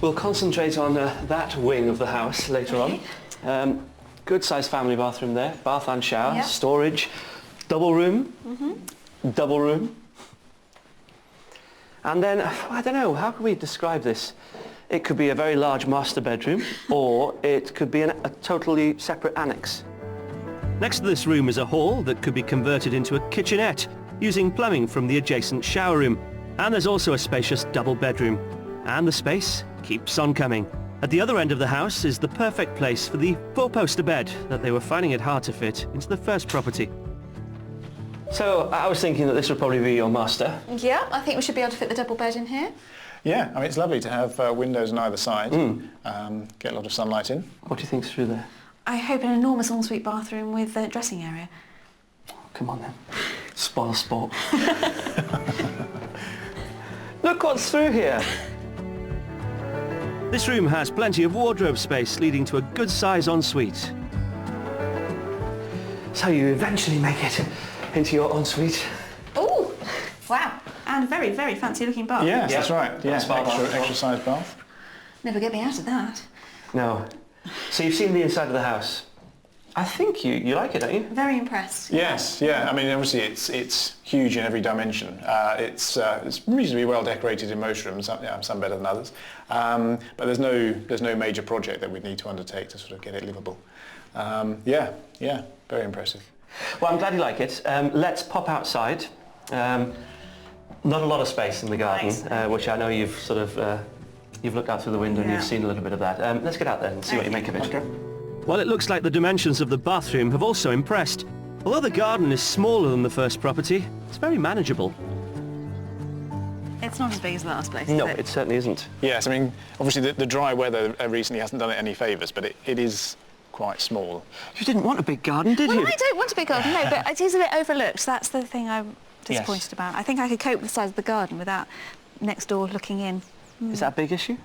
We'll concentrate on that wing of the house later on. Good-sized family bathroom there, bath and shower, storage, double room, double room. And then, I don't know, how can we describe this? It could be a very large master bedroom, or it could be a totally separate annex. Next to this room is a hall that could be converted into a kitchenette, using plumbing from the adjacent shower room. And there's also a spacious double bedroom. And the space keeps on coming. At the other end of the house is the perfect place for the four-poster bed that they were finding it hard to fit into the first property. So I was thinking that this would probably be your master. Yeah, I think we should be able to fit the double bed in here. Yeah, I mean, it's lovely to have windows on either side, get a lot of sunlight in. What do you think's through there? I hope an enormous ensuite bathroom with a dressing area. Oh, come on then. Spoil sport. Look what's through here. This room has plenty of wardrobe space, leading to a good-size ensuite. So you eventually make it into your ensuite. Oh, wow. And a very, very fancy-looking bath. Yes, that's right. Yeah, extra size bath. Never get me out of that. No. So you've seen the inside of the house. I think you like it, don't you? Very impressed. Yes, yeah. I mean, obviously it's huge in every dimension. It's reasonably well decorated in most rooms. Some better than others. But there's no major project that we'd need to undertake to sort of get it livable. Yeah, very impressive. Well, I'm glad you like it. Let's pop outside. Not a lot of space in the garden, which I know you've sort of you've looked out through the window and you've seen a little bit of that. Let's get out there and see what you make of it. Well, it looks like the dimensions of the bathroom have also impressed. Although the garden is smaller than the first property, it's very manageable. It's not as big as the last place, No, is it? it certainly isn't. Yes, I mean, obviously the dry weather recently hasn't done it any favours, but it is quite small. You didn't want a big garden, did you? Well, I don't want a big garden, no, but it is a bit overlooked. That's the thing I'm disappointed about. I think I could cope with the size of the garden without next door looking in. Is that a big issue?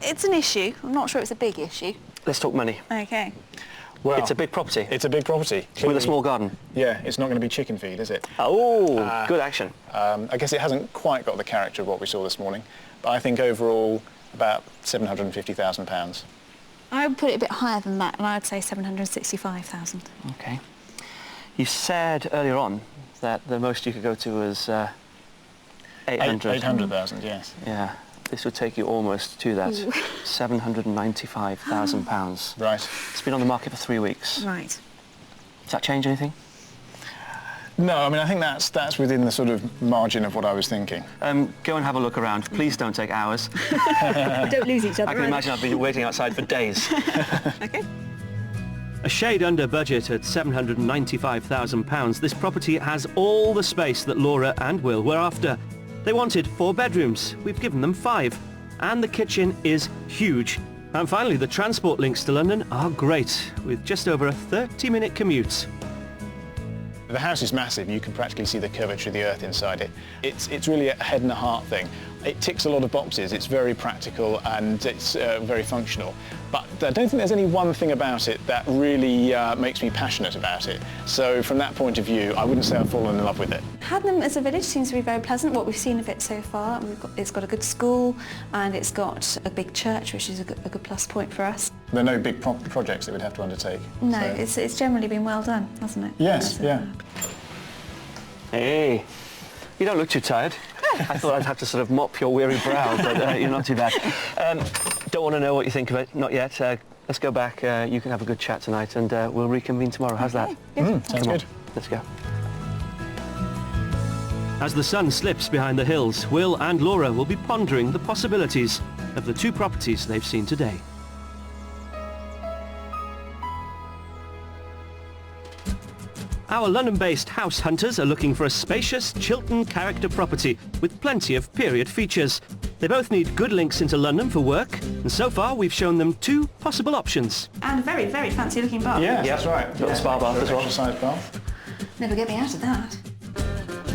It's an issue. I'm not sure it's a big issue. Let's talk money. Okay. Well, It's a big property. It's a big property. With a small garden. Yeah, it's not going to be chicken feed, is it? Oh, good action. I guess it hasn't quite got the character of what we saw this morning, but I think overall about £750,000. I would put it a bit higher than that, and I would say 765,000. Okay. You said earlier on that the most you could go to was 800. 800,000, yes. Yeah. This would take you almost to that. £795,000. Right. It's been on the market for 3 weeks. Right. Does that change anything? No, I mean, I think that's within the sort of margin of what I was thinking. Go and have a look around. Please don't take hours. Don't lose each other. I can imagine I've been waiting outside for days. Okay. A shade under budget at £795,000, this property has all the space that Laura and Will were after. They wanted 4 bedrooms. We've given them 5. And the kitchen is huge. And finally, the transport links to London are great, with just over a 30-minute commute. The house is massive. You can practically see the curvature of the earth inside it. It's really a head and a heart thing. It ticks a lot of boxes. It's very practical and it's very functional. But I don't think there's any one thing about it that really makes me passionate about it. So from that point of view, I wouldn't say I've fallen in love with it. Hadnam as a village seems to be very pleasant, what we've seen of it so far. It's got a good school and it's got a big church, which is a good plus point for us. There are no big projects that we'd have to undertake. No, so. it's generally been well done, hasn't it? Yes, yeah. Hey, you don't look too tired. I thought I'd have to sort of mop your weary brow, but you're not too bad. Don't want to know what you think of it, not yet. Let's go back. You can have a good chat tonight and we'll reconvene tomorrow. How's that? Sounds good. Let's go. As the sun slips behind the hills, Will and Laura will be pondering the possibilities of the 2 properties they've seen today. Our London-based house hunters are looking for a spacious Chiltern character property with plenty of period features. They both need good links into London for work, and so far we've shown them 2 possible options. And a very, very fancy looking bath. Yes, that's right. Got the spa bath as well. Exercise bath. Never get me out of that.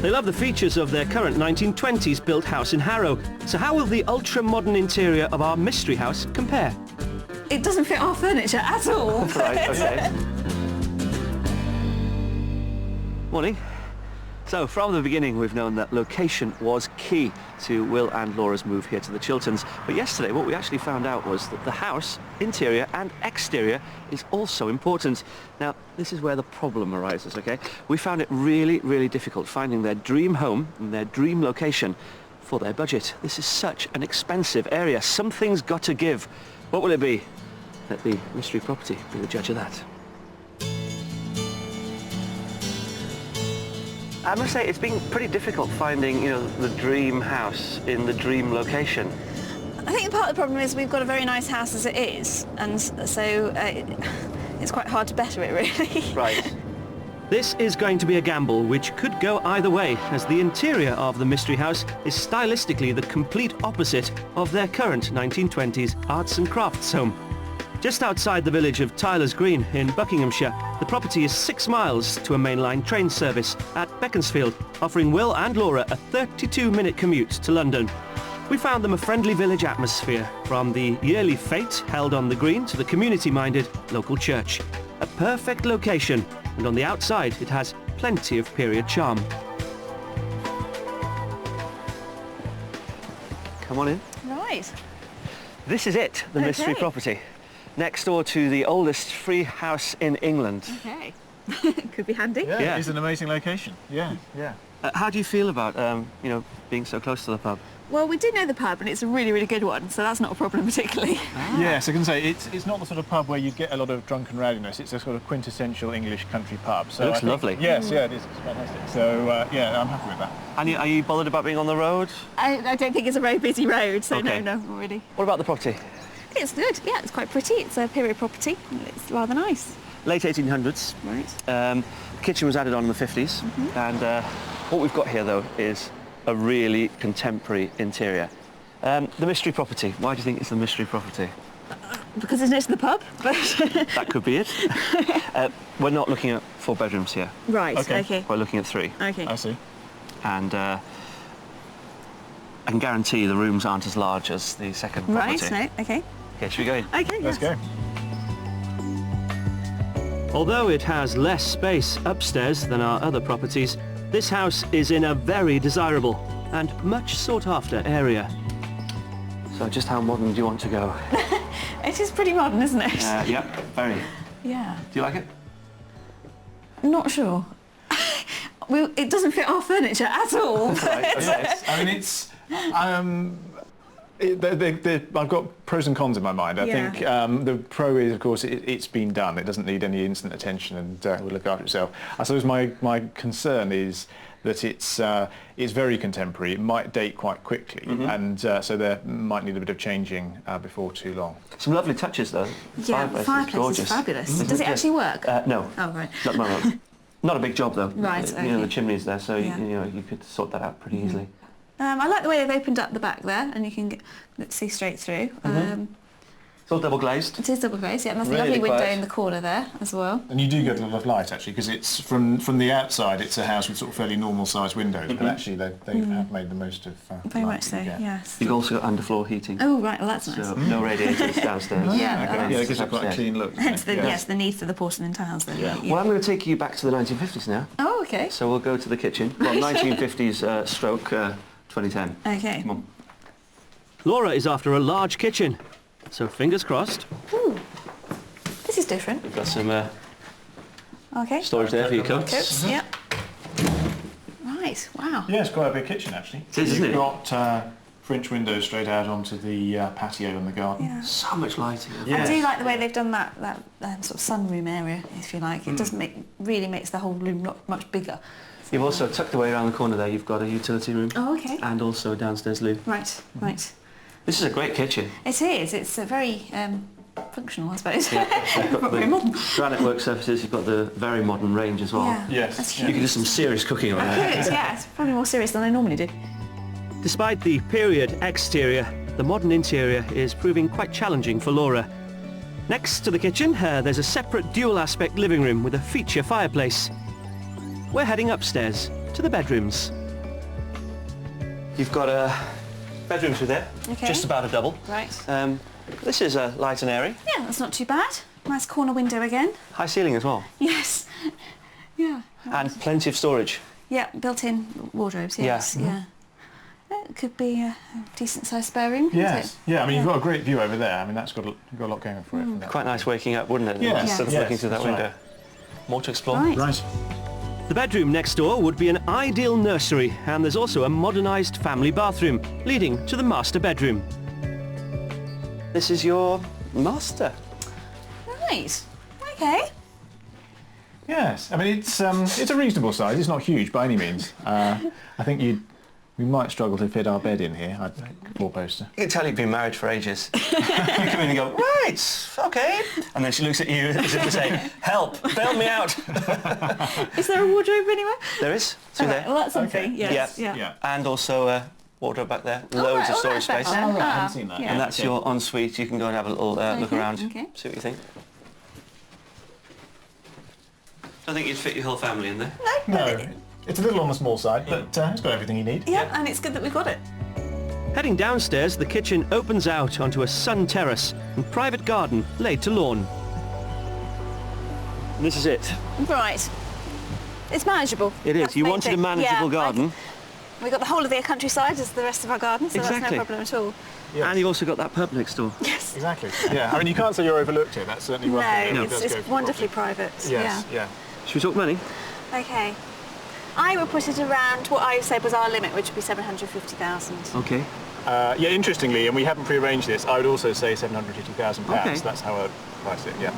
They love the features of their current 1920s built house in Harrow. So how will the ultra-modern interior of our mystery house compare? It doesn't fit our furniture at all. Right, okay. Morning. So from the beginning we've known that location was key to Will and Laura's move here to the Chilterns. But yesterday what we actually found out was that the house, interior and exterior, is also important. Now this is where the problem arises, okay? We found it really, really difficult finding their dream home and their dream location for their budget. This is such an expensive area. Something's got to give. What will it be? Let the mystery property be the judge of that. I must say, it's been pretty difficult finding, the dream house in the dream location. I think part of the problem is we've got a very nice house as it is, and so it's quite hard to better it, really. Right. This is going to be a gamble which could go either way, as the interior of the mystery house is stylistically the complete opposite of their current 1920s arts and crafts home. Just outside the village of Tyler's Green in Buckinghamshire, the property is 6 miles to a mainline train service at Beaconsfield, offering Will and Laura a 32-minute commute to London. We found them a friendly village atmosphere, from the yearly fete held on the green to the community-minded local church. A perfect location, and on the outside it has plenty of period charm. Come on in. Right. This is it, the mystery property. Next door to the oldest free house in England. Okay. Could be handy. Yeah, it's an amazing location. Yeah. How do you feel about, being so close to the pub? Well, we do know the pub, and it's a really, really good one, so that's not a problem particularly. Yes, I can say it's not the sort of pub where you get a lot of drunken rowdiness. It's a sort of quintessential English country pub. So It looks lovely. Yes, yeah, it is. It's fantastic. So I'm happy with that. And are you bothered about being on the road? I don't think it's a very busy road, so Okay. no, not really. What about the property? It's good, yeah, it's quite pretty. It's a period property, and it's rather nice. Late 1800s. Right. The kitchen was added on in the 50s. And what we've got here, though, is a really contemporary interior. The mystery property. Why do you think it's the mystery property? Because it's next to the pub, but... That could be it. We're not looking at 4 bedrooms here. Right, Okay. okay. We're looking at 3. Okay. I see. And I can guarantee the rooms aren't as large as the second property. Right, no, okay. Okay, should we go in? Okay, Let's yes. go. Although it has less space upstairs than our other properties, this house is in a very desirable and much sought-after area. So just how modern do you want to go? It is pretty modern, isn't it? Yep, very. Yeah. Do you like it? Not sure. It doesn't fit our furniture at all. Right, okay. I mean, it's... I've got pros and cons in my mind. I Yeah. think the pro is, of course, it's been done. It doesn't need any instant attention and will look after itself. I suppose my concern is that it's very contemporary. It might date quite quickly, and so there might need a bit of changing before too long. Some lovely touches, though. Yeah, the fireplace is fabulous. Does it actually work? No. Oh, right. Not at the moment. Not a big job, though. Right, okay. The chimney's there, so Yeah. you could sort that out pretty easily. I like the way they've opened up the back there, and you can see straight through. It's all double glazed. It is double glazed, yeah, and there's a Really lovely window quiet. in the corner there as well. And you do get a lot of light, actually, because it's from the outside, it's a house with sort of fairly normal-sized windows, but actually they have made the most of Very light much so, you get. yes. You've also got underfloor heating. Oh, right, well, that's nice. So no radiators downstairs. Yeah, Okay. that's- Yeah, it gives it quite a upstairs. clean look. doesn't Hence, it? yes, the need for the porcelain tiles then. Yeah. Well, I'm going to take you back to the 1950s now. Oh, okay. So we'll go to the kitchen. Well, 1950s stroke 2010. Okay. Come on. Laura is after a large kitchen, so fingers crossed. Ooh, this is different. We've got some Okay. storage there for your coats. Coats, yeah. Right, wow. Yeah, it's quite a big kitchen, actually. It is, isn't You've it? got French windows straight out onto the patio and the garden. Yeah. So much lighting. Yeah. I do like the way they've done that sort of sunroom area, if you like. It does really makes the whole room look much bigger. You've also tucked away around the corner there, you've got a utility room. Oh, okay. And also a downstairs loo. Right, right. This is a great kitchen. It is. It's a very functional, I suppose. You've got Very the modern. granite work surfaces, you've got the very modern range as well. Yeah. Yes, That's yeah. You can do some serious cooking on I there. could, yeah. It's probably more serious than I normally do. Despite the period exterior, the modern interior is proving quite challenging for Laura. Next to the kitchen, there's a separate dual-aspect living room with a feature fireplace. We're heading upstairs to the bedrooms. You've got a bedroom through there, Okay. just about a double. Right. This is light and airy. Yeah, that's not too bad. Nice corner window again. High ceiling as well. Yes. Yeah. And plenty of storage. Yeah, built-in wardrobes, yes. Yeah. Yeah. It could be a decent-sized spare room, couldn't Yes. it? Yeah, I mean, you've got a great view over there. I mean, that's got a lot going for it. From that. Quite nice waking up, wouldn't it? Yeah. Just sort of Yes, looking through that that's window. right. More to explore. Right. Right. The bedroom next door would be an ideal nursery, and there's also a modernised family bathroom leading to the master bedroom. This is your master. Right. Okay. Yes. I mean, it's a reasonable size. It's not huge by any means. I think we might struggle to fit our bed in here. I'd four-poster. You can tell you've been married for ages. You come in and go, right, okay. And then she looks at you as if to say, help, bail me out. Is there a wardrobe anywhere? There is. See All there? right, well, that's something. Okay. Yes. Yeah. Yeah. And also a wardrobe back there. Oh, Loads right, of oh, storage that's space. better. Oh, right, I Ah, hadn't seen that. yeah. And that's your ensuite. You can go and have a little look Okay, around, okay. see what you think. I think you'd fit your whole family in there. No, it's a little on the small side, but it's got everything you need. Yeah, and it's good that we've got it. Heading downstairs, the kitchen opens out onto a sun terrace and private garden laid to lawn. And this is it. Right. It's manageable. It is. That's the You main wanted a thing. manageable garden. We've got the whole of the countryside as the rest of our garden, so that's Exactly. no problem at all. Yes. And you've also got that pub next door. Yes. Exactly. Yeah. I mean, you can't say you're overlooked here. That's certainly one thing. No, It does it's go for wonderfully property. private. Yes. Yeah. Should we talk money? Yeah. Okay. I would put it around what I said was our limit, which would be 750,000. Okay. Yeah. Interestingly, and we haven't prearranged this, I would also say £750,000. Okay. That's how I'd price it. Yeah.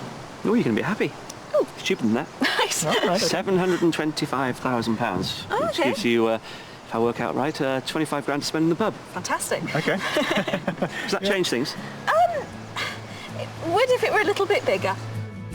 Oh, you're going to be happy. Oh. It's cheaper than that. Nice. All right. £725,000. Oh, Which okay. gives you, if I work out right, 25 grand to spend in the pub. Fantastic. Okay. Does that change things? It would if it were a little bit bigger.